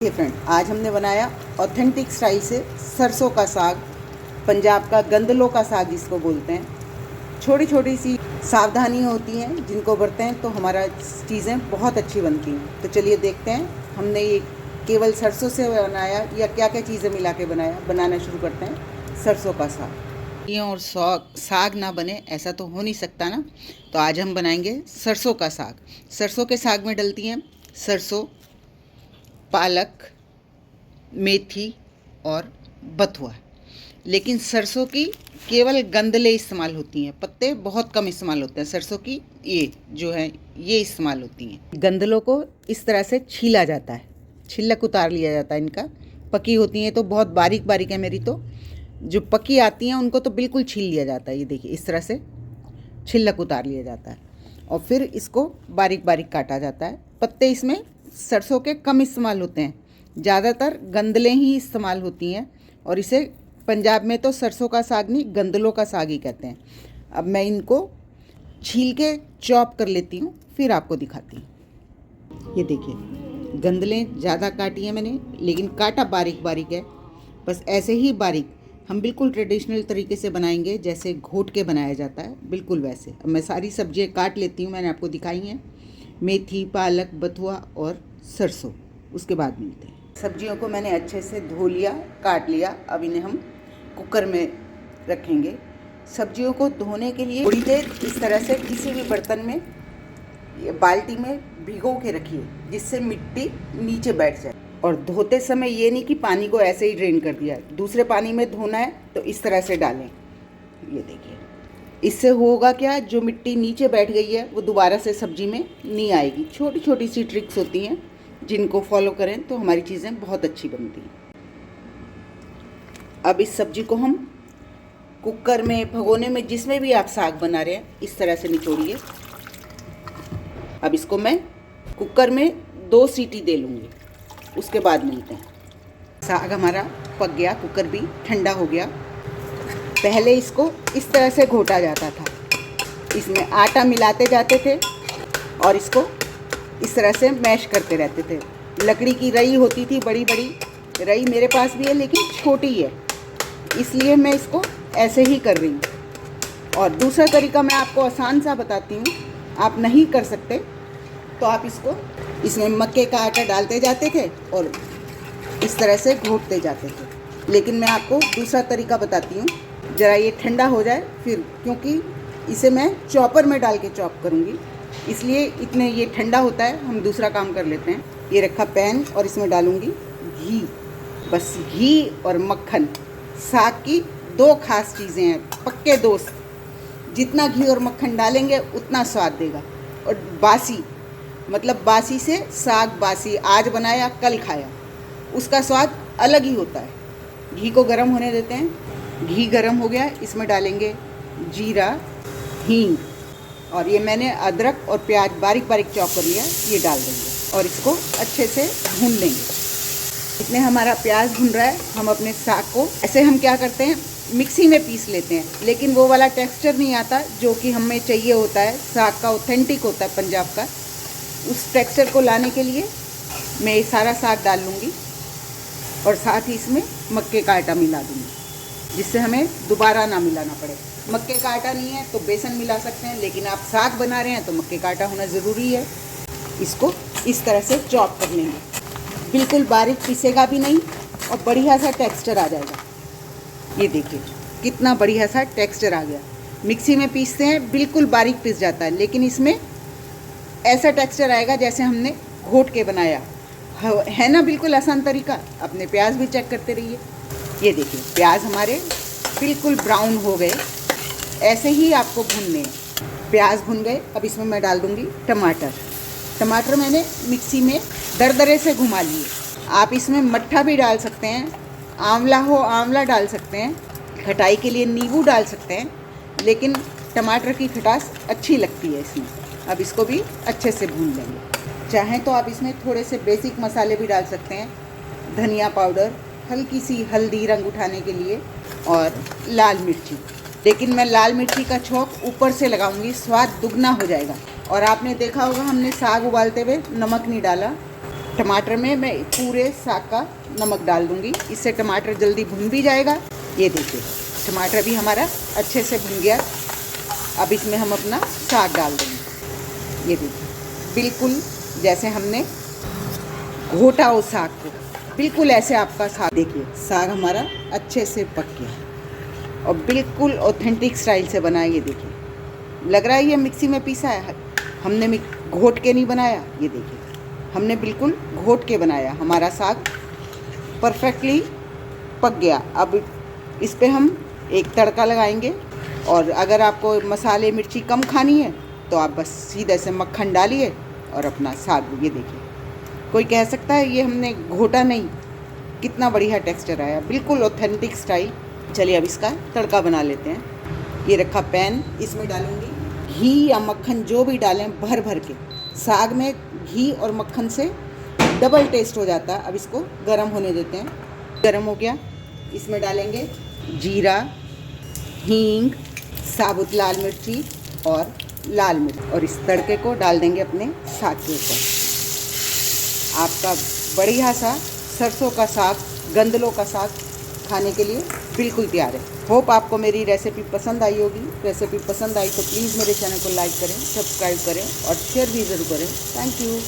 Friend, आज हमने बनाया ऑथेंटिक स्टाइल से सरसों का साग, पंजाब का गंदलों का साग जिसको बोलते हैं। छोटी छोटी सी सावधानी होती हैं जिनको बरतें हैं तो हमारा चीज़ें बहुत अच्छी बनती हैं। तो चलिए देखते हैं हमने ये केवल सरसों से बनाया या क्या क्या चीज़ें मिला के बनाना शुरू करते हैं सरसों का साग। ये और साग ना बने ऐसा तो हो नहीं सकता ना। तो आज हम बनाएंगे सरसों का साग। सरसों के साग में डलती हैं सरसों, पालक, मेथी और बथुआ। लेकिन सरसों की केवल गंदले इस्तेमाल होती हैं, पत्ते बहुत कम इस्तेमाल होते हैं। सरसों की ये जो है ये इस्तेमाल होती हैं। गंदलों को इस तरह से छीला जाता है, छिलक उतार लिया जाता है इनका। पकी होती हैं तो बहुत बारीक बारीक है मेरी, तो जो पकी आती हैं उनको तो बिल्कुल छील लिया जाता है। ये देखिए इस तरह से छिलक उतार लिया जाता है और फिर इसको बारीक बारीक काटा जाता है। पत्ते इसमें सरसों के कम इस्तेमाल होते हैं, ज़्यादातर गंदलें ही इस्तेमाल होती हैं। और इसे पंजाब में तो सरसों का साग नहीं, गंदलों का साग ही कहते हैं। अब मैं इनको छील के चॉप कर लेती हूँ, फिर आपको दिखाती हूँ। ये देखिए गंदलें ज़्यादा काटी हैं मैंने, लेकिन काटा बारीक बारीक है, बस ऐसे ही बारीक। हम बिल्कुल ट्रेडिशनल तरीके से बनाएंगे, जैसे घोट के बनाया जाता है, बिल्कुल वैसे। अब मैं सारी सब्जियाँ काट लेती हूँ, मैंने आपको दिखाई हैं, मेथी, पालक, बथुआ और सरसों। उसके बाद मिलते हैं। सब्जियों को मैंने अच्छे से धो लिया, काट लिया। अब इन्हें हम कुकर में रखेंगे। सब्जियों को धोने के लिए थोड़ी देर इस तरह से किसी भी बर्तन में, बाल्टी में भिगो के रखिए, जिससे मिट्टी नीचे बैठ जाए। और धोते समय ये नहीं कि पानी को ऐसे ही ड्रेन कर दिया, दूसरे पानी में धोना है तो इस तरह से डालें। ये देखिए, इससे होगा क्या, जो मिट्टी नीचे बैठ गई है वो दोबारा से सब्जी में नहीं आएगी। छोटी छोटी सी ट्रिक्स होती हैं जिनको फॉलो करें तो हमारी चीज़ें बहुत अच्छी बनती हैं। अब इस सब्जी को हम कुकर में, भगोने में, जिसमें भी आप साग बना रहे हैं, इस तरह से निचोड़िए। अब इसको मैं कुकर में 2 सीटी दे लूँगी, उसके बाद मिलते हैं। साग हमारा पक गया, कुकर भी ठंडा हो गया। पहले इसको इस तरह से घोटा जाता था, इसमें आटा मिलाते जाते थे और इसको इस तरह से मैश करते रहते थे। लकड़ी की रई होती थी, बड़ी बड़ी रई मेरे पास भी है, लेकिन छोटी है, इसलिए मैं इसको ऐसे ही कर रही हूँ। और दूसरा तरीका मैं आपको आसान सा बताती हूँ, आप नहीं कर सकते तो आप इसमें मक्के का आटा डालते जाते थे और इस तरह से घोटते जाते थे। लेकिन मैं आपको दूसरा तरीका बताती हूँ, ज़रा ये ठंडा हो जाए फिर, क्योंकि इसे मैं चॉपर में डाल के चॉप करूँगी, इसलिए इतने ये ठंडा होता है। हम दूसरा काम कर लेते हैं। ये रखा पैन और इसमें डालूँगी घी। बस घी और मक्खन साग की 2 खास चीज़ें हैं, पक्के दोस्त। जितना घी और मक्खन डालेंगे उतना स्वाद देगा। और बासी, मतलब बासी से साग बासी, आज बनाया कल खाया, उसका स्वाद अलग ही होता है। घी को गर्म होने देते हैं। घी गर्म हो गया, इसमें डालेंगे जीरा, हींग, और ये मैंने अदरक और प्याज बारीक बारीक चॉप कर लिया, ये डाल देंगे और इसको अच्छे से भून लेंगे। इतने हमारा प्याज भून रहा है, हम अपने साग को ऐसे हम क्या करते हैं, मिक्सी में पीस लेते हैं, लेकिन वो वाला टेक्सचर नहीं आता जो कि हमें चाहिए होता है। साग का ऑथेंटिक होता है पंजाब का। उस टेक्सचर को लाने के लिए मैं ये सारा साग डाल लूँगी और साथ ही इसमें मक्के का आटा मिला दूँगी, जिससे हमें दोबारा ना मिलाना पड़े। मक्के का आटा नहीं है तो बेसन मिला सकते हैं, लेकिन आप साग बना रहे हैं तो मक्के का आटा होना ज़रूरी है। इसको इस तरह से चॉप कर लेंगे, बिल्कुल बारीक पीसेगा भी नहीं और बढ़िया सा टेक्सचर आ जाएगा। ये देखिए कितना बढ़िया सा टेक्सचर आ गया। मिक्सी में पीसते हैं बिल्कुल बारीक पिस जाता है, लेकिन इसमें ऐसा टेक्सचर आएगा जैसे हमने घोट के बनाया है ना। बिल्कुल आसान तरीका। अपने प्याज भी चेक करते रहिए। ये देखिए प्याज हमारे बिल्कुल ब्राउन हो गए, ऐसे ही आपको भूनने हैं। प्याज भुन गए, अब इसमें मैं डाल दूँगी टमाटर। टमाटर मैंने मिक्सी में दरदरे से घुमा लिए। आप इसमें मट्ठा भी डाल सकते हैं, आंवला हो आंवला डाल सकते हैं, खटाई के लिए नींबू डाल सकते हैं, लेकिन टमाटर की खटास अच्छी लगती है इसमें। अब इसको भी अच्छे से भून लेंगे। चाहें तो आप इसमें थोड़े से बेसिक मसाले भी डाल सकते हैं, धनिया पाउडर, हल्की सी हल्दी रंग उठाने के लिए, और लाल मिर्ची। लेकिन मैं लाल मिर्ची का छौंक ऊपर से लगाऊंगी, स्वाद दुगना हो जाएगा। और आपने देखा होगा हमने साग उबालते हुए नमक नहीं डाला, टमाटर में मैं पूरे साग का नमक डाल दूंगी, इससे टमाटर जल्दी भुन भी जाएगा। ये देखिए टमाटर भी हमारा अच्छे से भुन गया। अब इसमें हम अपना साग डाल देंगे। ये देखिए बिल्कुल जैसे हमने घोटा हो साग को, बिल्कुल ऐसे आपका साग। देखिए साग हमारा अच्छे से पक गया और बिल्कुल ऑथेंटिक स्टाइल से बना है। ये देखिए लग रहा है ये मिक्सी में पीसा है, हमने घोट के नहीं बनाया। ये देखिए हमने बिल्कुल घोट के बनाया। हमारा साग परफेक्टली पक गया। अब इस पे हम एक तड़का लगाएंगे, और अगर आपको मसाले मिर्ची कम खानी है तो आप बस सीधे से मक्खन डालिए और अपना साग। ये देखिए कोई कह सकता है ये हमने घोटा नहीं, कितना बढ़िया टेक्सचर आया, बिल्कुल ऑथेंटिक स्टाइल। चलिए अब इसका तड़का बना लेते हैं। ये रखा पैन, इसमें डालूंगी घी या मक्खन, जो भी डालें भर भर के। साग में घी और मक्खन से डबल टेस्ट हो जाता है। अब इसको गरम होने देते हैं। गरम हो गया, इसमें डालेंगे जीरा, हींग, साबुत लाल मिर्ची और लाल मिर्च, और इस तड़के को डाल देंगे अपने साग के ऊपर। आपका बढ़िया सा सरसों का साग, गंदलों का साग खाने के लिए बिल्कुल तैयार है। होप आपको मेरी रेसिपी पसंद आई होगी। रेसिपी पसंद आई तो प्लीज़ मेरे चैनल को लाइक करें, सब्सक्राइब करें और शेयर भी ज़रूर करें। Thank you.